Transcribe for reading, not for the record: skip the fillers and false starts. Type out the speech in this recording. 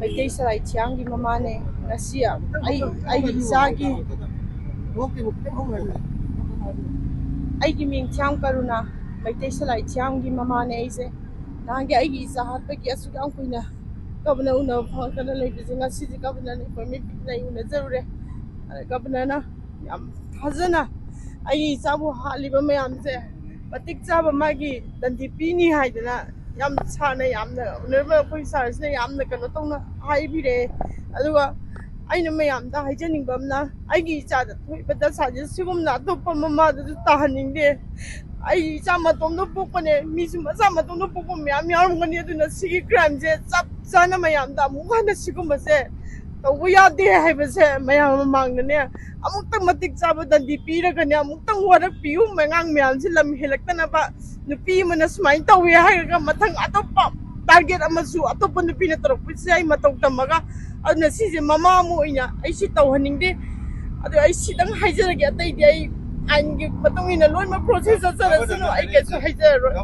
ꯃꯩꯇꯩ ꯁꯂꯥꯏ ꯊꯤꯌꯥꯝꯒꯤ ꯃꯃꯥꯅꯦ ꯉꯁꯤ ꯑꯩꯒꯤ ꯏꯆꯥꯒꯤ ꯑꯩꯒꯤ ꯃꯤꯡ ꯊꯤꯌꯥꯝ ꯀꯔꯨꯅꯥ ꯃꯩꯇꯩ ꯁꯂꯥꯏ ꯊꯤꯌꯥꯝꯒꯤ ꯃꯃꯥꯅꯦ ꯑꯩꯁꯦ ꯅꯍꯥꯟꯒꯤ ꯑꯩꯒꯤ ꯏꯆꯥ ꯍꯥꯠꯄꯒꯤ ꯑꯁꯨꯛ ꯌꯥꯝ ꯀꯨꯏꯅ ꯒꯕꯔꯅꯔ ꯎꯅꯕ ꯐꯪꯉꯛꯇꯅ ꯂꯩꯕꯁꯦ ꯉꯁꯤꯗꯤ ꯒꯕꯔꯅꯔꯅ ꯑꯦꯄꯣꯏꯟꯃꯦꯟ ꯄꯤꯗꯅ ꯑꯩ ꯎꯅꯖꯔꯨꯔꯦ ꯒꯕꯔꯅꯔꯅ ꯌꯥꯝ ꯐꯖꯅ ꯑꯩꯒꯤ ꯏꯆꯥꯕꯨ ꯍꯥꯠꯂꯤꯕ ꯃꯌꯥꯝꯁꯦ ꯃꯇꯤꯛ ꯆꯥꯕ ꯃꯥꯒꯤ ꯗꯟꯗꯤ ꯄꯤꯅꯤ ꯍꯥꯏꯗꯅ ꯌꯥꯝ ꯁꯥꯔꯅ ꯌꯥꯝꯅ ꯎꯅꯔꯤꯕ ꯑꯩꯈꯣꯏ ꯁꯥꯔꯁꯤꯅ ꯌꯥꯝꯅ ꯀꯩꯅꯣ ꯇꯧꯅ ꯍꯥꯏꯕꯤꯔꯛꯑꯦ ꯑꯗꯨꯒ ꯑꯩꯅ ꯃꯌꯥꯝꯗ ꯍꯥꯏꯖꯅꯤꯡꯕ ꯑꯃꯅ ꯑꯩꯒꯤ ꯏꯆꯥꯗ ꯊꯣꯛꯏꯕ ꯗꯁꯥꯁꯦ ꯁꯤꯒꯨꯝꯅ ꯑꯇꯣꯞꯄ ꯃꯃꯥꯗꯁꯨ ꯇꯥꯍꯟꯅꯤꯡꯗꯦ ꯑꯩꯒꯤ ꯏꯆꯥ ꯃꯇꯣꯝꯗ ꯄꯣꯛꯄꯅꯦ ꯃꯤꯁꯨ ꯃꯆꯥ ꯃꯇꯣꯝꯗ ꯄꯣꯛꯄ ꯃꯌꯥꯝ ꯌꯥꯎꯔꯝꯒꯅꯤ ꯑꯗꯨꯅ ꯁꯤꯒꯤ ꯀ꯭ꯔꯥꯏꯝꯁꯦ ꯆꯞ ꯆꯥꯅ ꯃꯌꯥꯝꯗ ꯑꯃꯨꯛ ꯍꯟꯅ ꯁꯤꯒꯨꯝꯕꯁꯦ ꯇꯧꯕ ꯌꯥꯗꯦ ꯍꯥꯏꯕꯁꯦ ꯃꯌꯥꯝ ꯃꯃꯥꯡꯗꯅꯦ ꯑꯃꯨꯛꯇꯪ ꯃꯇꯤꯛ ꯆꯥꯕ ꯗꯟꯗꯤ ꯄꯤꯔꯒꯅꯦ ꯑꯃꯨꯛꯇꯪ ꯋꯥꯔꯛꯄꯤꯌꯨ ꯑꯉꯥꯡ ꯃꯌꯥꯝꯁꯤ ꯂꯝ ꯍꯦꯜꯂꯛꯇꯅꯕ ꯅꯨꯄꯤ ꯑꯃꯅ ꯁꯨꯃꯥꯏꯅ ꯇꯧꯋꯦ ꯍꯥꯏꯔꯒ ꯃꯊꯪ ꯑꯇꯣꯞꯄ ꯇꯥꯔꯒꯦꯠ ꯑꯃꯁꯨ ꯑꯇꯣꯞꯄ ꯅꯨꯄꯤꯅ ꯇꯧꯔꯛꯄꯁꯦ ꯑꯩ ꯃꯇꯧ ꯇꯝꯃꯒ ꯑꯗꯨꯅ ꯁꯤꯁꯦ ꯃꯃꯥ ꯑꯃ ꯑꯣꯏꯅ ꯑꯩ ꯁꯤ ꯇꯧꯍꯟꯅꯤꯡꯗꯦ ꯑꯗꯨ ꯑꯩ ꯁꯤꯗꯪ ꯍꯥꯏꯖꯔꯒꯦ ꯑꯇꯩꯗꯤ ꯑꯩ ꯑꯥꯏꯟꯒꯤ ꯃꯇꯨꯡ ꯏꯟꯅ ꯂꯣꯏꯅꯃꯛ ꯄ꯭ꯔꯣꯁꯦꯁ ꯆꯠꯆꯔꯁꯅꯨ ꯑꯩ ꯀꯩꯁꯨ ꯍꯥꯏꯖꯔꯔꯣꯏ